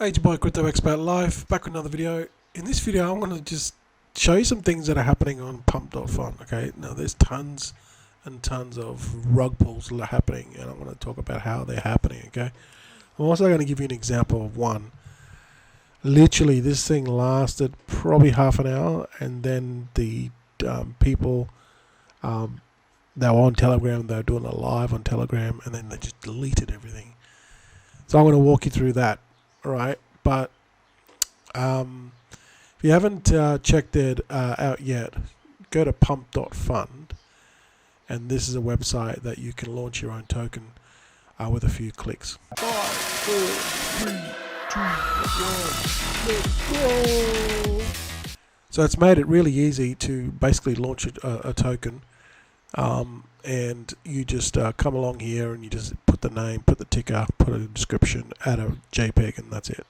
Hey, it's your boy Crypto Expert Live, back with another video. In this video, I'm going to just show you some things that are happening on Pump.fun. Okay, now there's tons and tons of rug pulls that are happening, and I'm going to talk about how they're happening. Okay, I'm also going to give you an example of one. Literally, this thing lasted probably half an hour, and then the people that were on Telegram, they were doing a live on Telegram, and then they just deleted everything. So I'm going to walk you through that. Right, but if you haven't checked it out yet, go to Pump.fun, and this is a website that you can launch your own token with a few clicks. 5, 4, 3, 2, 1, let's go! So it's made it really easy to basically launch a token, and you just come along here and you just put the name, put the ticker, put a description, add a JPEG, and that's it.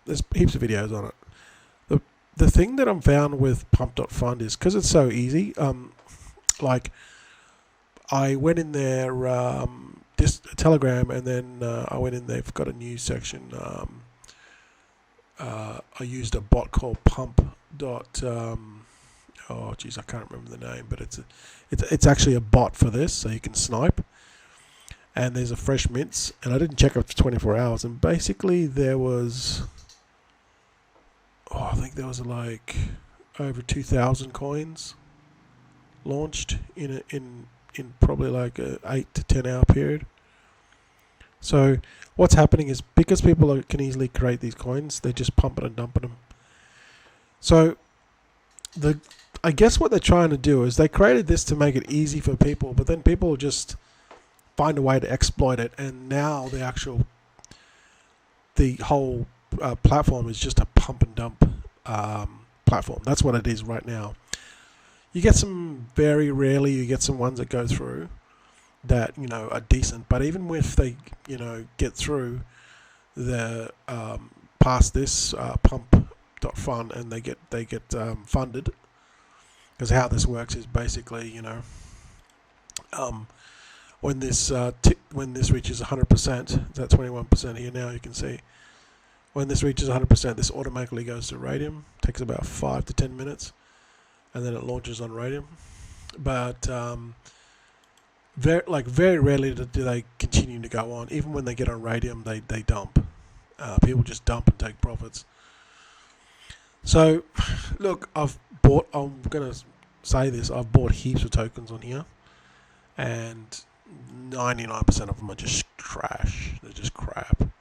There's heaps of videos on it. The thing that I'm found with Pump.fun is because it's so easy. Like I went in there, this Telegram, and then I went in there. They've got a news section. I used a bot called Pump. Oh geez, I can't remember the name, but it's actually a bot for this, so you can snipe. And there's a fresh mints, and I didn't check it for 24 hours, and basically there was, I think there was like over 2,000 coins launched in probably like a 8 to 10 hour period. So what's happening is because people can easily create these coins, they're just pumping and dumping them. So I guess what they're trying to do is they created this to make it easy for people, but then people just find a way to exploit it, and now the whole platform is just a pump and dump platform. That's what it is right now. You get some, very rarely you get some ones that go through that are decent, but even if they get through the past this Pump.fun and they get funded. Because how this works is basically, when this reaches 100%, it's at 21% here now. You can see when this reaches 100%, this automatically goes to Radium. Takes about 5 to 10 minutes, and then it launches on Radium. But very rarely do they continue to go on. Even when they get on Radium, they dump. People just dump and take profits. So, look, I'm going to say this, I've bought heaps of tokens on here, and 99% of them are just trash. They're just crap.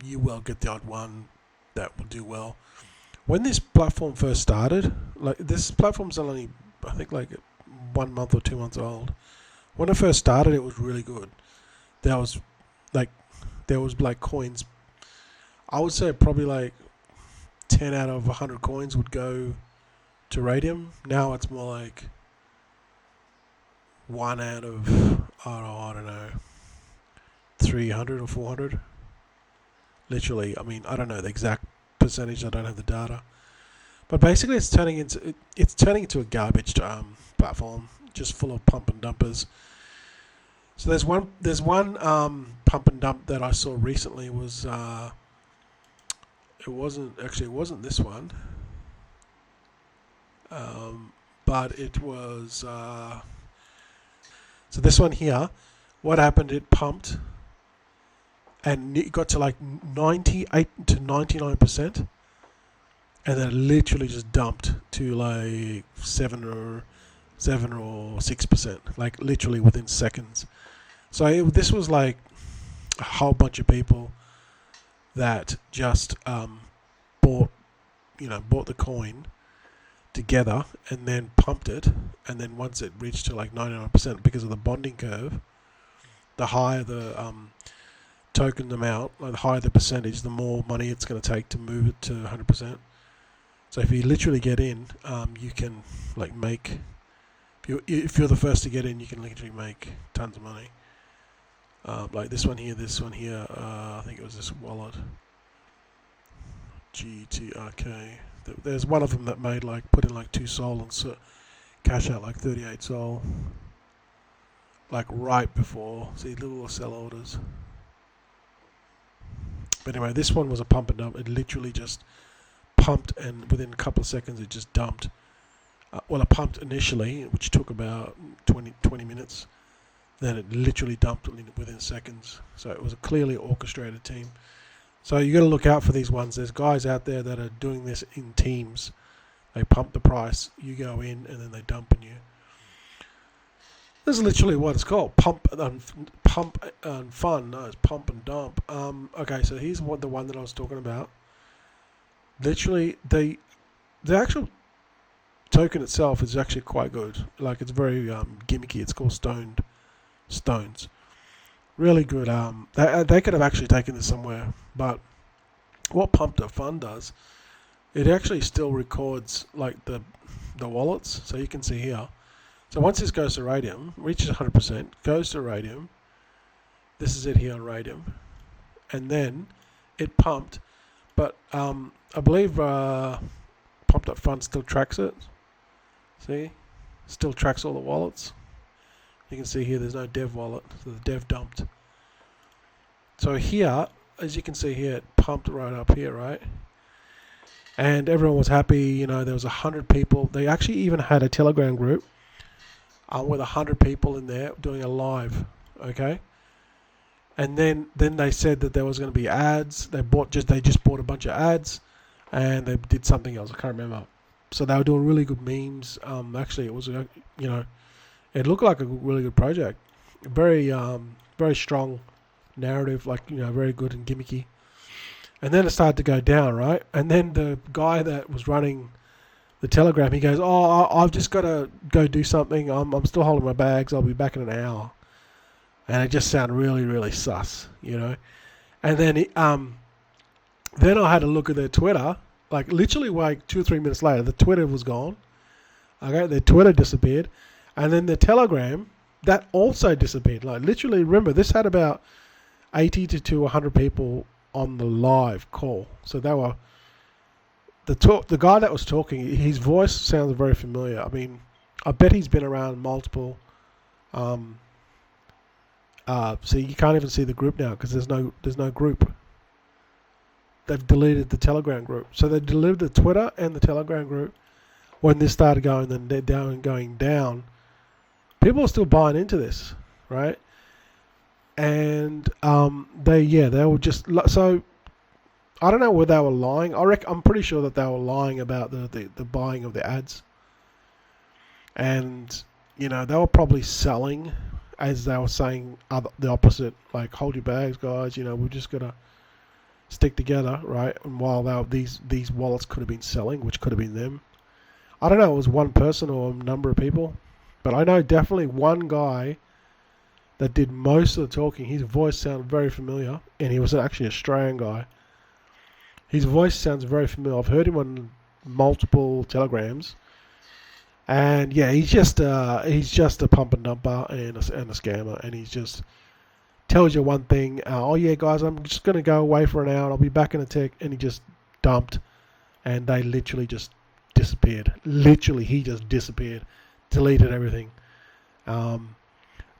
You will get the odd one that will do well. When this platform first started, this platform's only, I think, like 1 month or 2 months old. When it first started, it was really good. There was coins, I would say probably like 10 out of 100 coins would go to Radium. Now it's more like 1 out of, I don't know, 300 or 400. Literally, I mean, I don't know the exact percentage. I don't have the data, but basically, it's turning into a garbage platform, just full of pump and dumpers. So there's one pump and dump that I saw recently was. It wasn't this one, but it was, so this one here, what happened, it pumped, and it got to like 98 to 99%, and then it literally just dumped to like 7 or 6%, like literally within seconds. So this was like a whole bunch of people that just bought the coin together and then pumped it, and then once it reached to like 99%, because of the bonding curve, the higher the token amount, like the higher the percentage, the more money it's going to take to move it to 100%. So if you literally get in, you can like make, if you're the first to get in, you can literally make tons of money. Like this one here, I think it was this wallet, GTRK. There's one of them that made put in like 2 Sol and cash out like 38 Sol, like right before. See, little sell orders. But anyway, this one was a pump and dump. It literally just pumped, and within a couple of seconds, it just dumped. Well, it pumped initially, which took about 20 minutes. Then it literally dumped within seconds. So it was a clearly orchestrated team. So you got to look out for these ones. There's guys out there that are doing this in teams. They pump the price, you go in, and then they dump on you. This is literally what it's called, pump and fun. No, it's pump and dump. Okay, so here's the one that I was talking about. Literally, the actual token itself is actually quite good. Like, it's very gimmicky. It's called Stones. Really good. They could have actually taken this somewhere, but what Pump.fun does, it actually still records like the wallets. So you can see here. So once this goes to Radium, reaches 100%, goes to Radium. This is it here on Radium, and then it pumped. But I believe Pump.fun still tracks it. See, still tracks all the wallets. You can see here there's no dev wallet, so the dev dumped. So here, as you can see here, it pumped right up here, right? And everyone was happy. You know, there was 100 people. They actually even had a Telegram group with 100 people in there doing a live, okay? And then they said that there was going to be ads. They just bought a bunch of ads, and they did something else. I can't remember. So they were doing really good memes. Actually, it was it looked like a really good project. Very very strong narrative, like, very good and gimmicky. And then it started to go down, right? And then the guy that was running the Telegram, he goes, "Oh, I've just got to go do something. I'm still holding my bags. I'll be back in an hour." And it just sounded really, really sus, And then then I had to look at their Twitter. Like, literally, like 2 or 3 minutes later, the Twitter was gone. Okay, their Twitter disappeared, and then the Telegram, that also disappeared. Like, literally, remember, this had about 80 to 100 people on the live call. So they were the guy that was talking. His voice sounds very familiar. I mean, I bet he's been around multiple. So you can't even see the group now because there's no group. They've deleted the Telegram group. So they deleted the Twitter and the Telegram group when this started going down. People are still buying into this, right? And they were just so. I don't know whether they were lying. I'm pretty sure that they were lying about the buying of the ads. And they were probably selling, as they were saying the opposite, like, hold your bags, guys. We've just got to stick together, right? And while these wallets could have been selling, which could have been them. I don't know, it was one person or a number of people, but I know definitely one guy that did most of the talking. His voice sounded very familiar, and he was actually an Australian guy. His voice sounds very familiar. I've heard him on multiple telegrams, and yeah, he's just a pump and dumper and a scammer, and he's just tells you one thing. Oh yeah, guys, I'm just gonna go away for an hour. And I'll be back in a tick, and he just dumped, and they literally just disappeared. Literally, he just disappeared, deleted everything.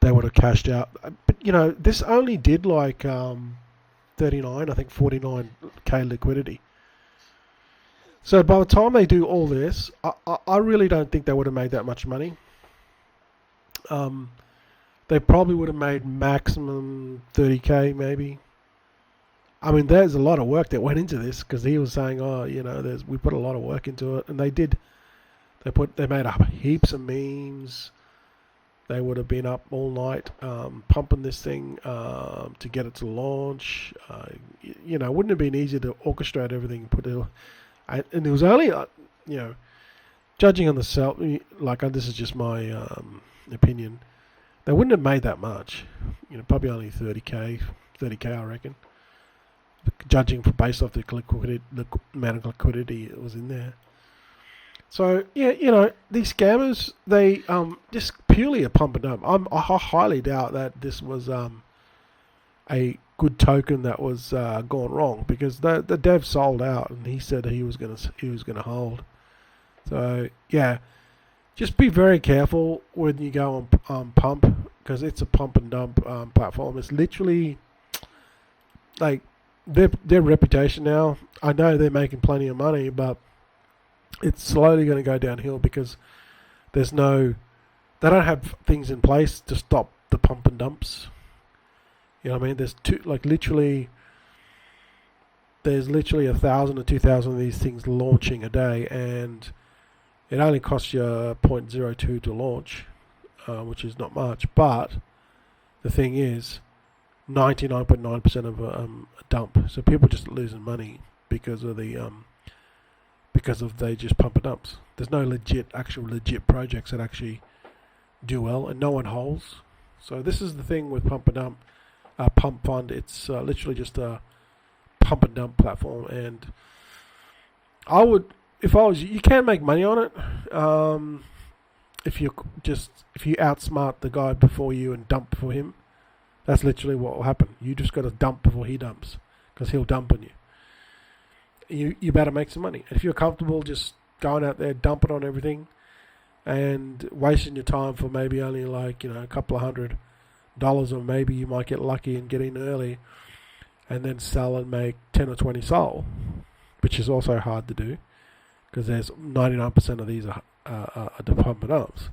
They would have cashed out, but this only did like 39, I think 49k liquidity. So by the time they do all this, I really don't think they would have made that much money. They probably would have made maximum 30k maybe. I mean, there's a lot of work that went into this, because he was saying, we put a lot of work into it, and they did. They made up heaps of memes. They would have been up all night pumping this thing to get it to launch. It wouldn't have been easy to orchestrate everything and put it. And it was only, judging on the sell, like, this is just my opinion. They wouldn't have made that much. Probably only 30k, I reckon. Judging based off the amount of liquidity that was in there. So yeah, these scammers, they just purely a pump and dump. I highly doubt that this was a good token that was gone wrong, because the dev sold out, and he said he was gonna hold. So yeah, just be very careful when you go on Pump, because it's a pump and dump platform. It's literally like their reputation now. I know they're making plenty of money, but it's slowly going to go downhill because there's no, they don't have things in place to stop the pump and dumps. You know what I mean? There's literally 1,000 or 2,000 of these things launching a day, and it only costs you 0.02 to launch, which is not much. But the thing is, 99.9% of a dump. So people just losing money because of they just pump and dumps. There's no actual legit projects that actually do well, and no one holds. So this is the thing with pump and dump, Pumpfun. It's literally just a pump and dump platform, and I would, if I was you, can make money on it. If you outsmart the guy before you and dump for him, that's literally what will happen. You just got to dump before he dumps, because he'll dump on you. You better make some money. If you're comfortable just going out there dumping on everything and wasting your time for maybe only a couple of $100, or maybe you might get lucky and get in early and then sell and make 10 or 20 sol, which is also hard to do because there's 99% of these are the pump and dumps.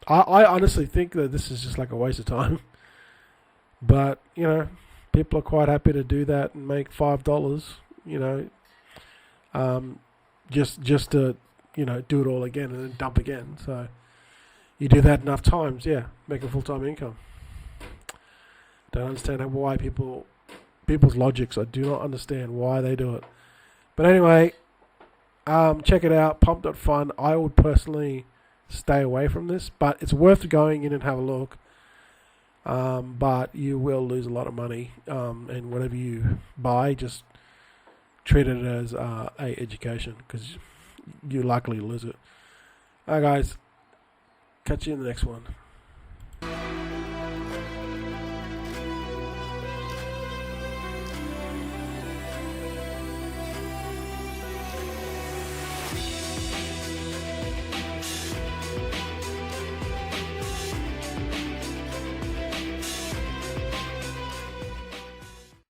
I honestly think that this is just like a waste of time, but people are quite happy to do that and make $5, just to do it all again and then dump again. So you do that enough times, make a full-time income. Don't understand why people's logics. I do not understand why they do it. But anyway, check it out, Pump.fun. I would personally stay away from this, but it's worth going in and have a look. But you will lose a lot of money, and whatever you buy, just treat it as a education, because you likely lose it. Alright guys, catch you in the next one.